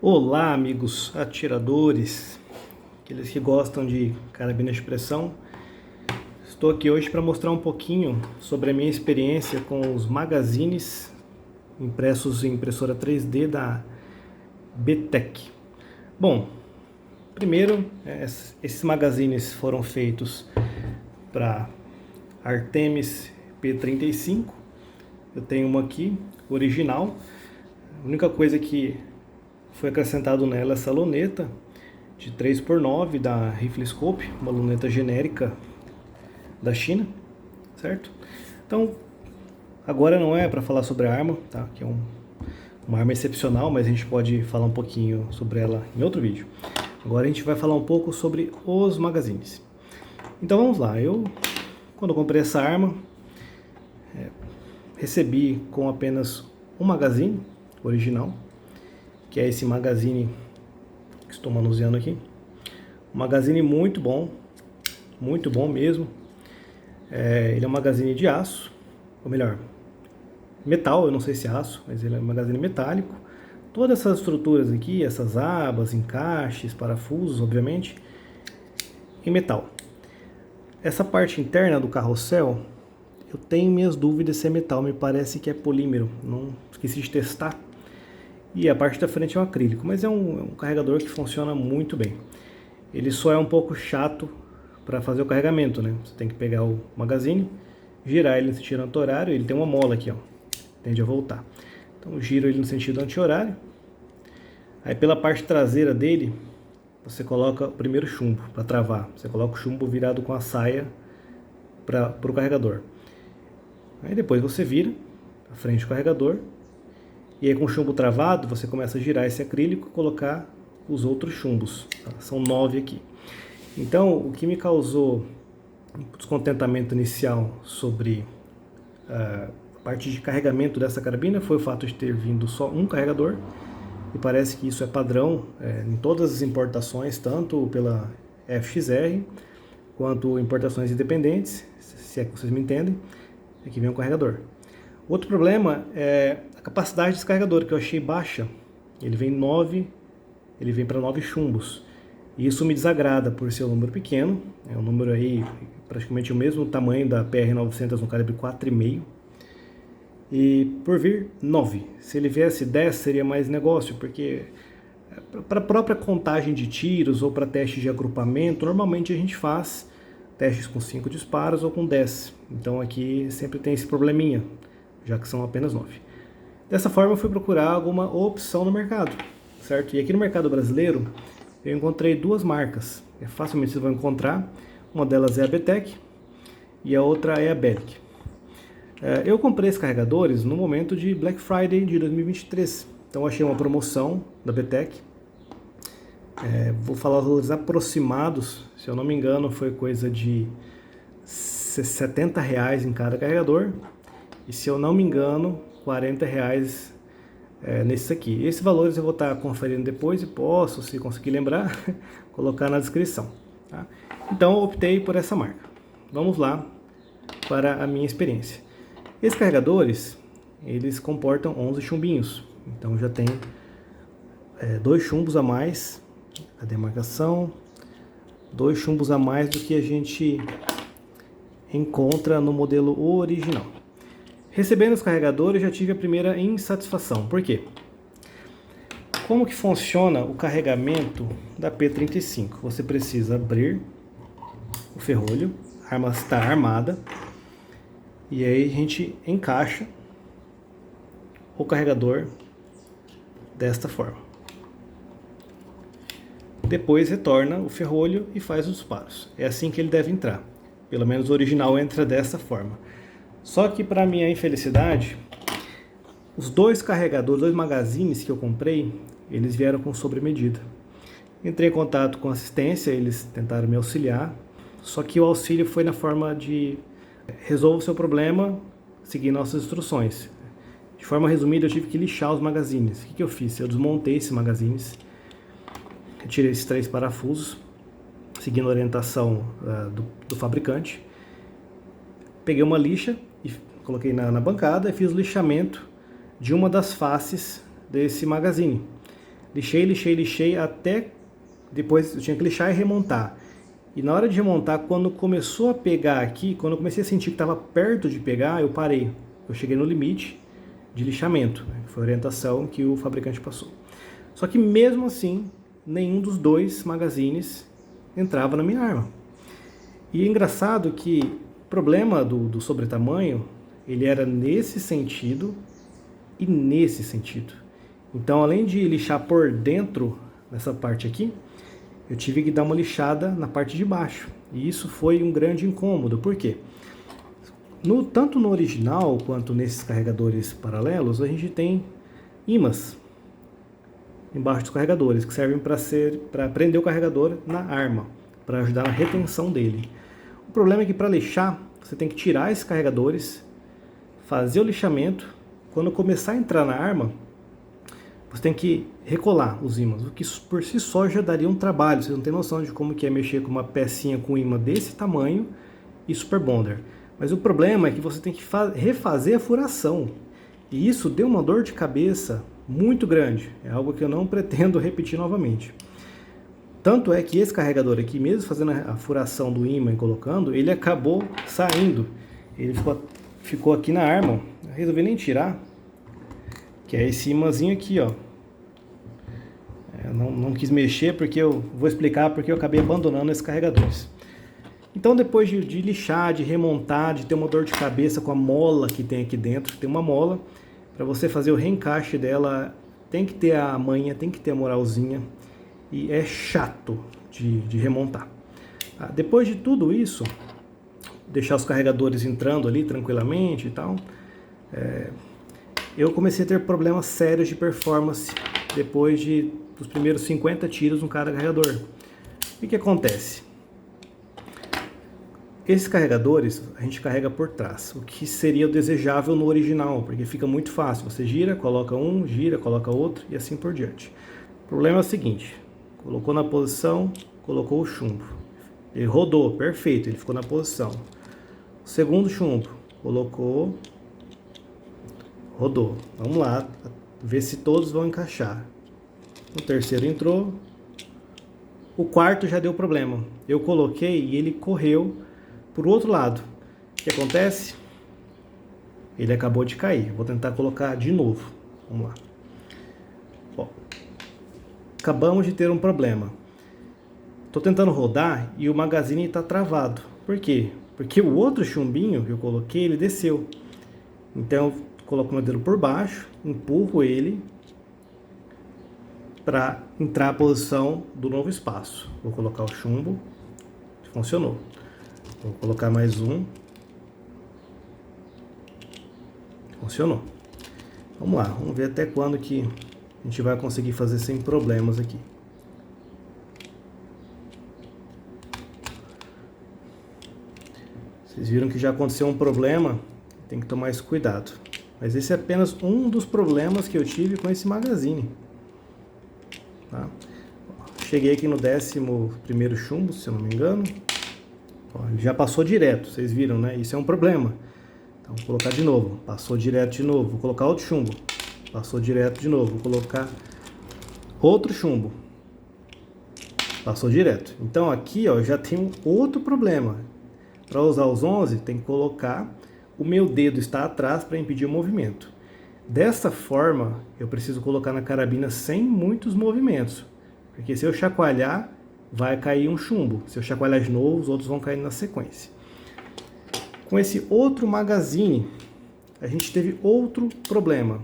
Olá, amigos atiradores, aqueles que gostam de carabinas de pressão. Estou aqui hoje para mostrar um pouquinho sobre a minha experiência com os magazines impressos em impressora 3D da Betec. Bom, primeiro, esses magazines foram feitos para Artemis P35. Eu tenho uma aqui, original. A única coisa que foi acrescentado nela essa luneta de 3x9 da Riflescope, uma luneta genérica da China, certo? Então, agora não é para falar sobre a arma, tá? Que é uma arma excepcional, mas a gente pode falar um pouquinho sobre ela em outro vídeo. Agora a gente vai falar um pouco sobre os magazines. Então vamos lá, quando comprei essa arma, recebi com apenas um magazine original, que é esse magazine que estou manuseando aqui. Um magazine muito bom mesmo. Ele é um magazine de aço, ou melhor, metal, eu não sei se é aço, mas ele é um magazine metálico. Todas essas estruturas aqui, essas abas, encaixes, parafusos, obviamente, em metal. Essa parte interna do carrossel, eu tenho minhas dúvidas se é metal, me parece que é polímero, não esqueci de testar. E a parte da frente é um acrílico, mas é um carregador que funciona muito bem. Ele só é um pouco chato para fazer o carregamento, né? Você tem que pegar o magazine, girar ele no sentido anti-horário, ele tem uma mola aqui, ó, tende a voltar. Então giro ele no sentido anti-horário. Aí pela parte traseira dele, você coloca o primeiro chumbo para travar. Você coloca o chumbo virado com a saia para o carregador. Aí depois você vira a frente do carregador. E aí com o chumbo travado, você começa a girar esse acrílico e colocar os outros chumbos. Tá? São 9 aqui. Então, o que me causou descontentamento inicial sobre a parte de carregamento dessa carabina foi o fato de ter vindo só um carregador. E parece que isso é padrão em todas as importações, tanto pela FXR, quanto importações independentes, se é que vocês me entendem. Aqui vem um carregador. Outro problema é a capacidade desse carregador, que eu achei baixa. Ele vem para 9 chumbos. E isso me desagrada por ser um número pequeno. É um número aí praticamente o mesmo tamanho da PR900 no calibre 4,5. E por vir 9. Se ele viesse 10 seria mais negócio, porque para a própria contagem de tiros ou para testes de agrupamento, normalmente a gente faz testes com 5 disparos ou com 10. Então aqui sempre tem esse probleminha, já que são apenas 9. Dessa forma eu fui procurar alguma opção no mercado, certo? E aqui no mercado brasileiro eu encontrei duas marcas, facilmente vocês vão encontrar. Uma delas é a Betec e a outra é a Belk. Eu comprei esses carregadores no momento de Black Friday de 2023, então eu achei uma promoção da Betec. Vou falar os valores aproximados, se eu não me engano foi coisa de R$70 em cada carregador. E se eu não me engano, R$40 nesses aqui. Esses valores eu vou estar conferindo depois e posso, se conseguir lembrar, colocar na descrição. Tá? Então eu optei por essa marca. Vamos lá para a minha experiência. Esses carregadores, eles comportam 11 chumbinhos. Então já tem 2 chumbos a mais, a demarcação, 2 chumbos a mais do que a gente encontra no modelo original. Recebendo os carregadores, já tive a primeira insatisfação. Por quê? Como que funciona o carregamento da P35? Você precisa abrir o ferrolho, a arma está armada, e aí a gente encaixa o carregador desta forma. Depois retorna o ferrolho e faz os disparos. É assim que ele deve entrar. Pelo menos o original entra dessa forma. Só que para minha infelicidade, os dois carregadores, dois magazines que eu comprei, eles vieram com sobremedida. Entrei em contato com a assistência, eles tentaram me auxiliar, só que o auxílio foi na forma de resolva o seu problema seguindo nossas instruções. De forma resumida, eu tive que lixar os magazines. O que eu fiz? Eu desmontei esses magazines, retirei esses 3 parafusos, seguindo a orientação do fabricante. Peguei uma lixa e coloquei na bancada e fiz o lixamento de uma das faces desse magazine. Lixei até depois eu tinha que lixar e remontar. E na hora de remontar, quando começou a pegar aqui, quando eu comecei a sentir que estava perto de pegar, eu parei. Eu cheguei no limite de lixamento, né? Foi a orientação que o fabricante passou. Só que mesmo assim, nenhum dos dois magazines entrava na minha arma. E é engraçado que o problema do sobretamanho, ele era nesse sentido e nesse sentido. Então, além de lixar por dentro, nessa parte aqui, eu tive que dar uma lixada na parte de baixo. E isso foi um grande incômodo. Por quê? Tanto no original quanto nesses carregadores paralelos, a gente tem ímãs embaixo dos carregadores, que servem para prender o carregador na arma, para ajudar na retenção dele. O problema é que para lixar, você tem que tirar esses carregadores, fazer o lixamento. Quando começar a entrar na arma, você tem que recolar os ímãs, o que por si só já daria um trabalho. Você não tem noção de como que é mexer com uma pecinha com ímã desse tamanho e Super Bonder. Mas o problema é que você tem que refazer a furação. E isso deu uma dor de cabeça muito grande. É algo que eu não pretendo repetir novamente. Tanto é que esse carregador aqui, mesmo fazendo a furação do ímã e colocando, ele acabou saindo. Ele ficou aqui na arma. Eu resolvi nem tirar, que é esse imãzinho aqui, ó. Eu não quis mexer porque eu vou explicar porque eu acabei abandonando esses carregadores. Então, depois de lixar, de remontar, de ter uma dor de cabeça com a mola que tem aqui dentro, tem uma mola, para você fazer o reencaixe dela, tem que ter a manha, tem que ter a moralzinha, e é chato de remontar. Depois de tudo isso, deixar os carregadores entrando ali tranquilamente e tal, eu comecei a ter problemas sérios de performance depois dos primeiros 50 tiros no cada carregador. O que acontece? Esses carregadores a gente carrega por trás, o que seria o desejável no original, porque fica muito fácil. Você gira, coloca um, gira, coloca outro e assim por diante. O problema é o seguinte, colocou na posição, colocou o chumbo. Ele rodou, perfeito, ele ficou na posição. O segundo chumbo, colocou, rodou. Vamos lá, ver se todos vão encaixar. O terceiro entrou. O quarto já deu problema. Eu coloquei e ele correu pro outro lado. O que acontece? Ele acabou de cair. Vou tentar colocar de novo. Vamos lá. Ó, acabamos de ter um problema. Estou tentando rodar e o magazine está travado. Por quê? Porque o outro chumbinho que eu coloquei, ele desceu. Então, eu coloco o meu dedo por baixo, empurro ele para entrar a posição do novo espaço. Vou colocar o chumbo. Funcionou. Vou colocar mais um. Funcionou. Vamos lá, vamos ver até quando que a gente vai conseguir fazer sem problemas aqui. Vocês viram que já aconteceu um problema, tem que tomar esse cuidado. Mas esse é apenas um dos problemas que eu tive com esse magazine. Tá? Cheguei aqui no 11º chumbo, se eu não me engano. Ele já passou direto, vocês viram, né? Isso é um problema. Então, vou colocar de novo. Passou direto de novo. Vou colocar outro chumbo. Passou direto de novo. Vou colocar outro chumbo. Passou direto. Então, aqui, ó, já tem um outro problema. Para usar os 11, tem que colocar o meu dedo está atrás para impedir o movimento. Dessa forma, eu preciso colocar na carabina sem muitos movimentos. Porque se eu chacoalhar, vai cair um chumbo. Se eu chacoalhar de novo, os outros vão cair na sequência. Com esse outro magazine, a gente teve outro problema.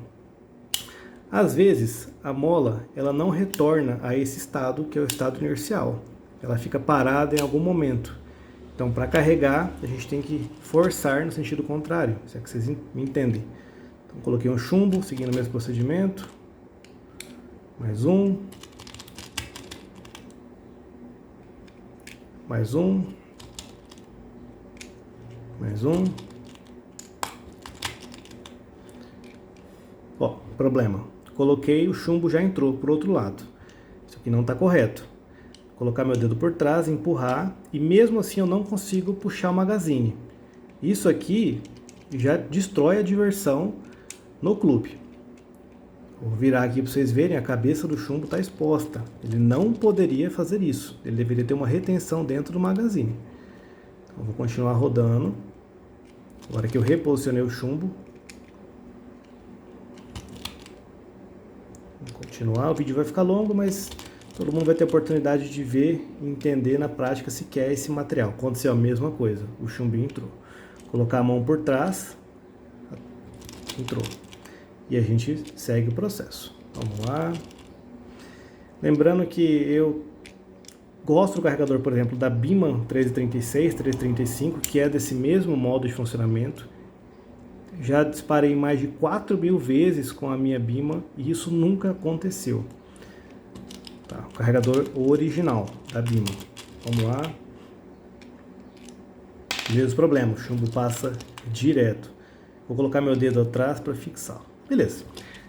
Às vezes, a mola ela não retorna a esse estado, que é o estado inercial. Ela fica parada em algum momento. Então, para carregar, a gente tem que forçar no sentido contrário, se é que vocês me entendem. Então, coloquei um chumbo, seguindo o mesmo procedimento. Mais um. Mais um. Mais um. Ó, problema. Coloquei, o chumbo já entrou por outro lado. Isso aqui não está correto. Vou colocar meu dedo por trás, empurrar, e mesmo assim eu não consigo puxar o magazine. Isso aqui já destrói a diversão no clube. Vou virar aqui para vocês verem, a cabeça do chumbo está exposta. Ele não poderia fazer isso. Ele deveria ter uma retenção dentro do magazine. Então, vou continuar rodando. Agora que eu reposicionei o chumbo. Vou continuar, o vídeo vai ficar longo, mas todo mundo vai ter a oportunidade de ver e entender na prática se quer esse material. Aconteceu a mesma coisa, o chumbinho entrou. Colocar a mão por trás, entrou. E a gente segue o processo. Vamos lá. Lembrando que eu gosto do carregador, por exemplo, da Biman 1336, 1335, que é desse mesmo modo de funcionamento. Já disparei mais de 4.000 vezes com a minha Biman e isso nunca aconteceu. Tá, o carregador original da Biman. Vamos lá. Mesmo problema, o chumbo passa direto. Vou colocar meu dedo atrás para fixar. Beleza.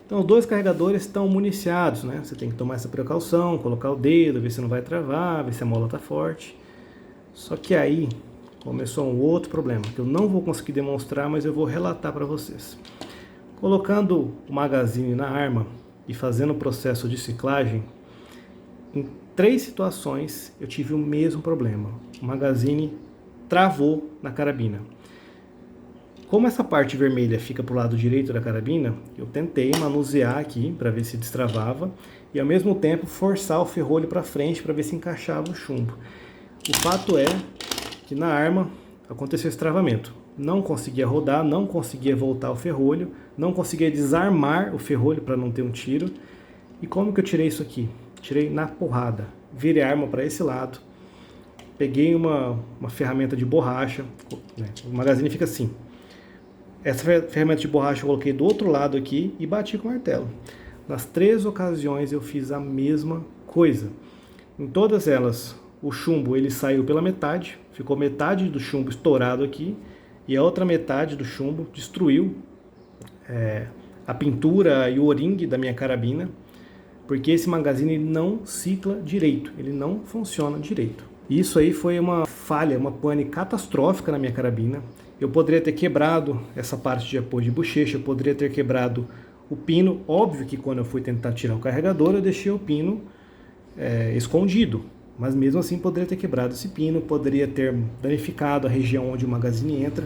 Então os dois carregadores estão municiados, né? Você tem que tomar essa precaução, colocar o dedo, ver se não vai travar, ver se a mola está forte. Só que aí começou um outro problema, que eu não vou conseguir demonstrar, mas eu vou relatar para vocês. Colocando o magazine na arma e fazendo o processo de ciclagem, em 3 situações eu tive o mesmo problema. O magazine travou na carabina. Como essa parte vermelha fica para o lado direito da carabina, eu tentei manusear aqui para ver se destravava e ao mesmo tempo forçar o ferrolho para frente para ver se encaixava o chumbo. O fato é que na arma aconteceu esse travamento. Não conseguia rodar, não conseguia voltar o ferrolho, não conseguia desarmar o ferrolho para não ter um tiro. E como que eu tirei isso aqui? Tirei na porrada. Virei a arma para esse lado, peguei uma ferramenta de borracha, né? O magazine fica assim. Essa ferramenta de borracha eu coloquei do outro lado aqui e bati com o martelo. Nas 3 ocasiões eu fiz a mesma coisa. Em todas elas, o chumbo ele saiu pela metade, ficou metade do chumbo estourado aqui e a outra metade do chumbo destruiu a pintura e o o-ring da minha carabina, porque esse magazine não cicla direito, ele não funciona direito. Isso aí foi uma falha, uma pane catastrófica na minha carabina. Eu poderia ter quebrado essa parte de apoio de bochecha, eu poderia ter quebrado o pino. Óbvio que quando eu fui tentar tirar o carregador, eu deixei o pino escondido. Mas mesmo assim poderia ter quebrado esse pino, poderia ter danificado a região onde o magazine entra,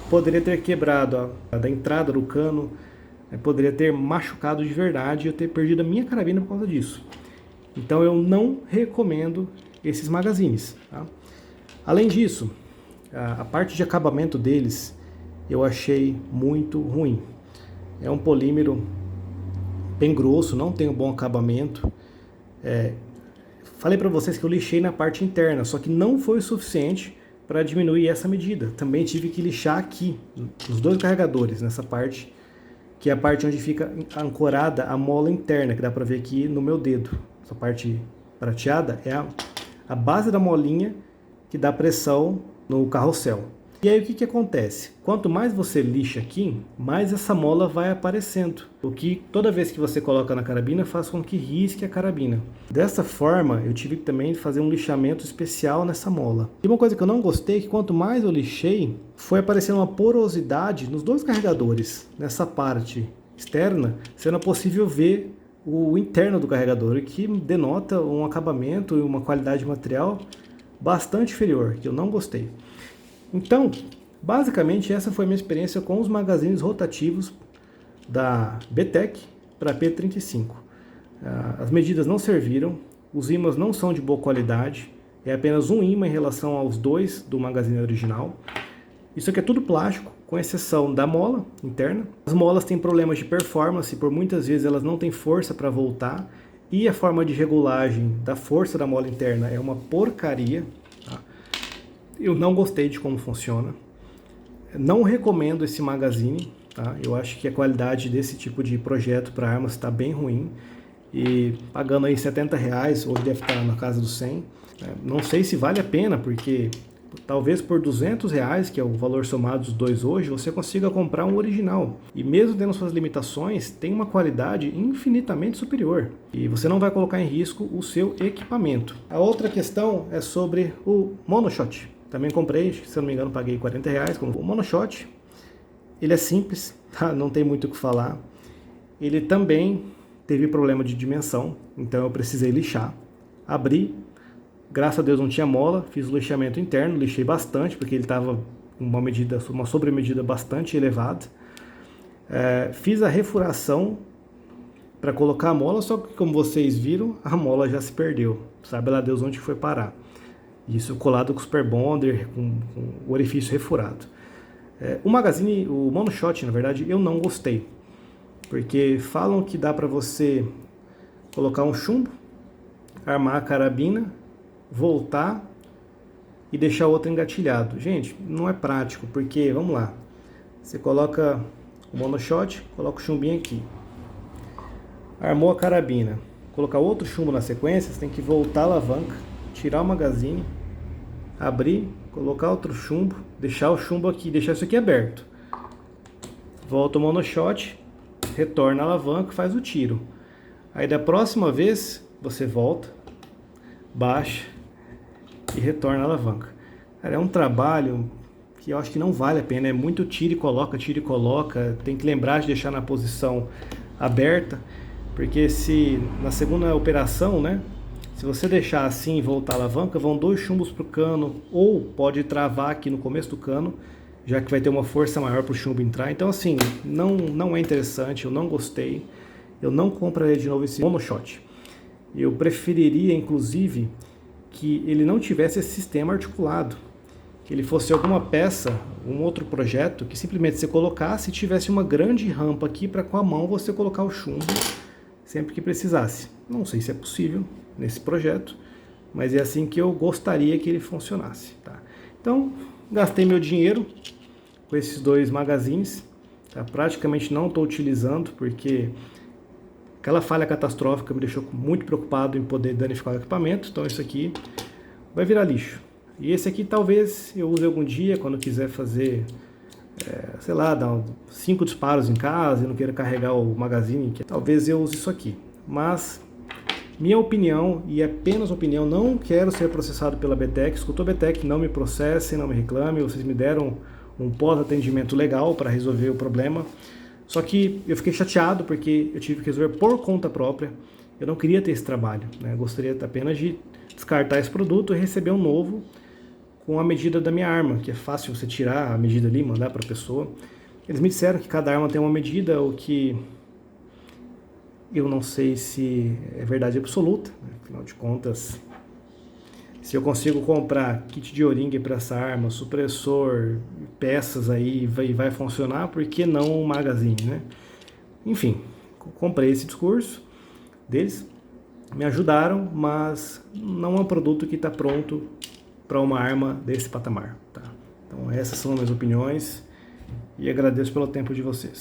poderia ter quebrado a entrada do cano, poderia ter machucado de verdade e eu ter perdido a minha carabina por causa disso. Então eu não recomendo esses magazines. Tá? Além disso, a parte de acabamento deles eu achei muito ruim. É um polímero bem grosso, não tem um bom acabamento. Falei para vocês que eu lixei na parte interna, só que não foi o suficiente para diminuir essa medida. Também tive que lixar aqui, os 2 carregadores, nessa parte, que é a parte onde fica ancorada a mola interna, que dá para ver aqui no meu dedo. Essa parte prateada é a base da molinha que dá pressão no carrossel. E aí o que acontece? Quanto mais você lixa aqui, mais essa mola vai aparecendo. O que toda vez que você coloca na carabina faz com que risque a carabina. Dessa forma eu tive que também fazer um lixamento especial nessa mola. E uma coisa que eu não gostei é que quanto mais eu lixei, foi aparecendo uma porosidade nos 2 carregadores. Nessa parte externa, sendo possível ver o interno do carregador, o que denota um acabamento e uma qualidade de material bastante inferior, que eu não gostei. Então, basicamente essa foi a minha experiência com os magazines rotativos da BTEC para P35. As medidas não serviram, os ímãs não são de boa qualidade, é apenas um ímã em relação aos 2 do magazine original. Isso aqui é tudo plástico, com exceção da mola interna. As molas têm problemas de performance, por muitas vezes elas não têm força para voltar, e a forma de regulagem da força da mola interna é uma porcaria. Tá? Eu não gostei de como funciona. Não recomendo esse magazine. Tá? Eu acho que a qualidade desse tipo de projeto para armas está bem ruim. E pagando aí R$70, hoje deve estar na casa dos 100. Não sei se vale a pena, porque talvez por R$200, que é o valor somado dos 2 hoje, você consiga comprar um original. E mesmo tendo suas limitações, tem uma qualidade infinitamente superior. E você não vai colocar em risco o seu equipamento. A outra questão é sobre o monoshot. Também comprei, se eu não me engano, paguei R$40 com o monoshot. Ele é simples, tá? Não tem muito o que falar. ele também teve problema de dimensão, então eu precisei lixar. Abri, graças a Deus não tinha mola, fiz o lixamento interno, lixei bastante, porque ele estava com uma sobremedida bastante elevada. Fiz a refuração para colocar a mola, só que como vocês viram, a mola já se perdeu. Sabe lá Deus onde foi parar. Isso colado com o Super Bonder, com o orifício refurado. O Magazine, o monoshot, na verdade, eu não gostei. Porque falam que dá para você colocar um chumbo, armar a carabina, voltar e deixar o outro engatilhado. Gente, não é prático, porque, vamos lá, você coloca o monoshot, coloca o chumbinho aqui. Armou a carabina, colocar outro chumbo na sequência, você tem que voltar a alavanca, tirar o magazine, abrir, colocar outro chumbo, deixar o chumbo aqui, deixar isso aqui aberto. Volta o monoshot, retorna a alavanca, faz o tiro. Aí da próxima vez, você volta, baixa e retorna a alavanca. Cara, é um trabalho que eu acho que não vale a pena, é muito tira e coloca, tem que lembrar de deixar na posição aberta, porque se na segunda operação, né, se você deixar assim e voltar a alavanca, vão 2 chumbos para o cano, ou pode travar aqui no começo do cano, já que vai ter uma força maior para o chumbo entrar. Então assim, não é interessante, eu não gostei, eu não compraria de novo esse monoshot. Eu preferiria, inclusive, que ele não tivesse esse sistema articulado, que ele fosse alguma peça, um outro projeto, que simplesmente você colocasse e tivesse uma grande rampa aqui para com a mão você colocar o chumbo sempre que precisasse. Não sei se é possível nesse projeto, mas é assim que eu gostaria que ele funcionasse. Tá? Então, gastei meu dinheiro com esses 2 magazines, tá? Praticamente não estou utilizando, porque aquela falha catastrófica me deixou muito preocupado em poder danificar o equipamento, então isso aqui vai virar lixo. E esse aqui talvez eu use algum dia, quando quiser fazer, sei lá, dar 5 disparos em casa e não queira carregar o magazine, talvez eu use isso aqui. Mas, minha opinião, e é apenas opinião, não quero ser processado pela BTEC. Escutou BTEC, não me processem, não me reclamem, vocês me deram um pós-atendimento legal para resolver o problema. Só que eu fiquei chateado porque eu tive que resolver por conta própria. Eu não queria ter esse trabalho, né? Eu gostaria apenas de descartar esse produto e receber um novo com a medida da minha arma, que é fácil você tirar a medida ali e mandar para a pessoa. Eles me disseram que cada arma tem uma medida, o que eu não sei se é verdade absoluta, né? Afinal de contas, se eu consigo comprar kit de O-ring para essa arma, supressor, peças aí, vai funcionar, por que não um magazine, né? Enfim, comprei esse discurso deles, me ajudaram, mas não é um produto que está pronto para uma arma desse patamar. Tá? Então essas são as minhas opiniões e agradeço pelo tempo de vocês.